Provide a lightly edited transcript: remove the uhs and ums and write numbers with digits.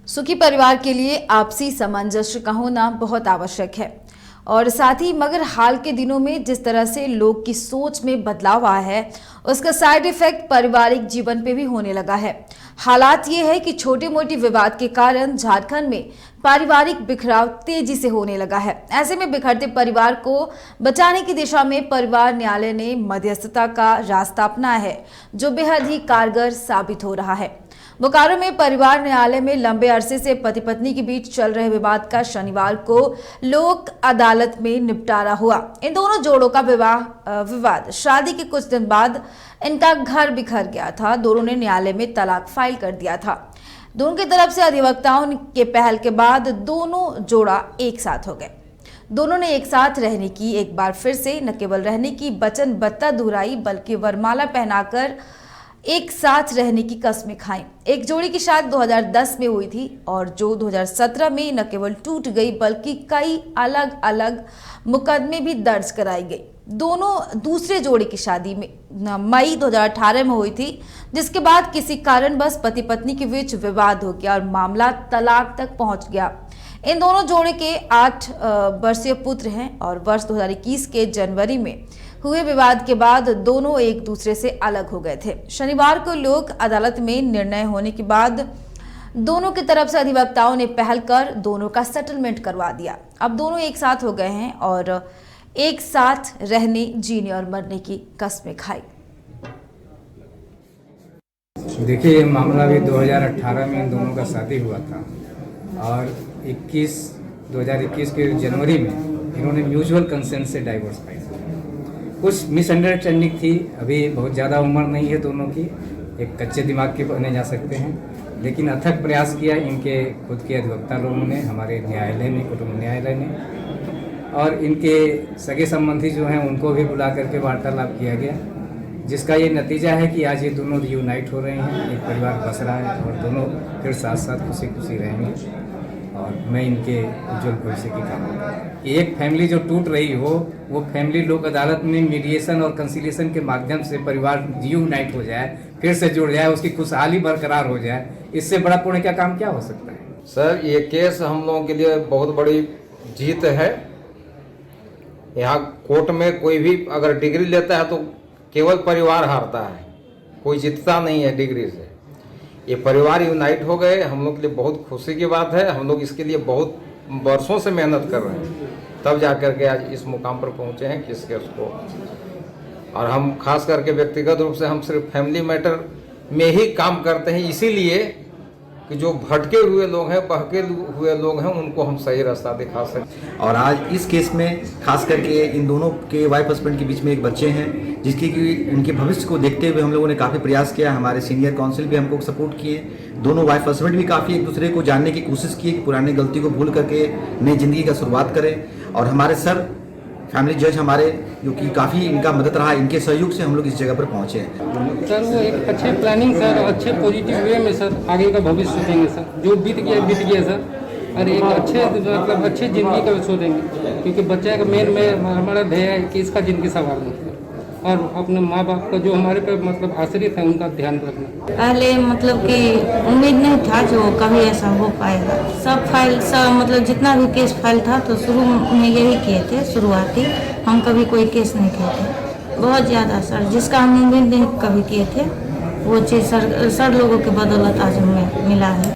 सुखी परिवार के लिए आपसी सामंजस्य का होना बहुत आवश्यक है और साथ ही मगर हाल के दिनों में जिस तरह से लोग की सोच में बदलाव आया है उसका साइड इफेक्ट पारिवारिक जीवन पे भी होने लगा है। हालात ये है कि छोटे मोटे विवाद के कारण झारखंड में पारिवारिक बिखराव तेजी से होने लगा है। ऐसे में बिखरते परिवार को बचाने की दिशा में परिवार न्यायालय ने मध्यस्थता का रास्ता अपनाया है, जो बेहद ही कारगर साबित हो रहा है। बोकारो में परिवार न्यायालय में लंबे अरसे से पति पत्नी के बीच चल रहे विवाद का शनिवार को लोक अदालत में निपटारा हुआ। इन दोनों जोड़ों का विवाद शादी के कुछ दिन बाद इनका घर बिखर गया था। दोनों ने न्यायालय में तलाक फाइल कर दिया था। दोनों की तरफ से अधिवक्ताओं के पहल के बाद दोनों जोड़ा एक साथ हो गए। दोनों ने एक साथ रहने की, एक बार फिर से न केवल रहने की वचनबद्धता दोहराई बल्कि वरमाला पहनाकर एक साथ रहने की कस्में खाई। एक जोड़ी की शादी 2010 में हुई थी और जो 2017 में न केवल टूट गई बल्कि कई अलग अलग मुकदमे भी दर्ज कराई गई। दोनों दूसरे जोड़ी की शादी में मई 2018 में हुई थी, जिसके बाद किसी कारणवश पति पत्नी के बीच विवाद हो गया और मामला तलाक तक पहुंच गया। इन दोनों जोड़े के 8 वर्षीय पुत्र हैं और वर्ष 2021 के जनवरी में हुए विवाद के बाद दोनों एक दूसरे से अलग हो गए थे। शनिवार को लोक अदालत में निर्णय होने के बाद दोनों की तरफ से अधिवक्ताओं ने पहल कर दोनों का सेटलमेंट करवा दिया। अब दोनों एक साथ हो गए हैं और एक साथ रहने, जीने और मरने की कस्में खाई। देखिए, ये मामला भी 2018 में इन दोनों का शादी हुआ था और 2021 के जनवरी में इन्होंने म्यूचुअल कंसेंट से डाइवोर्स पाई। कुछ मिसअंडरस्टैंडिंग थी, अभी बहुत ज़्यादा उम्र नहीं है दोनों की, एक कच्चे दिमाग के बने जा सकते हैं, लेकिन अथक प्रयास किया इनके खुद के अधिवक्ता लोगों ने, हमारे न्यायालय ने, कुटुंब न्यायालय ने, और इनके सगे संबंधी जो हैं उनको भी बुला करके वार्तालाप किया गया, जिसका ये नतीजा है कि आज ये दोनों रियूनाइट हो रहे हैं, एक परिवार बस रहा है और दोनों फिर साथ साथ खुशी खुशी रहेंगे। और मैं इनके उज्जवल भविष्य की कामना करता हूँ। एक फैमिली जो टूट रही हो वो फैमिली लोक अदालत में मीडिएशन और कंसिलिएशन के माध्यम से परिवार रियूनाइट हो जाए, फिर से जुड़ जाए, उसकी खुशहाली बरकरार हो जाए, इससे बड़ा पुण्य का काम क्या हो सकता है। सर, ये केस हम लोगों के लिए बहुत बड़ी जीत है। यहाँ कोर्ट में कोई भी अगर डिग्री लेता है तो केवल परिवार हारता है, कोई जीतता नहीं है डिग्री से। ये परिवार यूनाइट हो गए, हम लोग के लिए बहुत खुशी की बात है। हम लोग इसके लिए बहुत वर्षों से मेहनत कर रहे हैं, तब जाकर के आज इस मुकाम पर पहुँचे हैं किस केस को। और हम खास करके व्यक्तिगत रूप से हम सिर्फ फैमिली मैटर में ही काम करते हैं, इसीलिए कि जो भटके हुए लोग हैं, बहके हुए लोग हैं, उनको हम सही रास्ता दिखा सकें। और आज इस केस में खास करके इन दोनों के वाइफ हस्बैंड के बीच में एक बच्चे हैं, जिसकी कि उनके भविष्य को देखते हुए हम लोगों ने काफ़ी प्रयास किया। हमारे सीनियर काउंसिल भी हमको सपोर्ट किए। दोनों वाइफ हस्बैंड भी काफ़ी एक दूसरे को जानने की कोशिश की कि पुरानी गलती को भूल करके नई जिंदगी का शुरुआत करें। और हमारे सर फैमिली जज हमारे, जो कि काफ़ी इनका मदद रहा, इनके सहयोग से हम लोग इस जगह पर पहुँचे हैं। सर वो एक अच्छे प्लानिंग सर, अच्छे पॉजिटिव वे में सर आगे का भविष्य सोचेंगे सर। जो बीत गया सर, और एक अच्छे मतलब अच्छे ज़िंदगी का सोचेंगे, क्योंकि बच्चे का मेन में हमारा ध्येय है कि इसका ज़िंदगी संवारना और अपने माँ बाप का जो हमारे पे मतलब आश्रित है उनका ध्यान रखना। पहले मतलब कि उम्मीद नहीं था जो कभी ऐसा हो पाएगा। सब फाइल मतलब जितना भी केस फाइल था तो शुरू में यही किए थे, शुरुआती हम कभी कोई केस नहीं किए थे। बहुत ज़्यादा सर, जिसका हम उम्मीद नहीं कभी किए थे वो चीज़ सर लोगों के बदौलत आज हमें मिला है।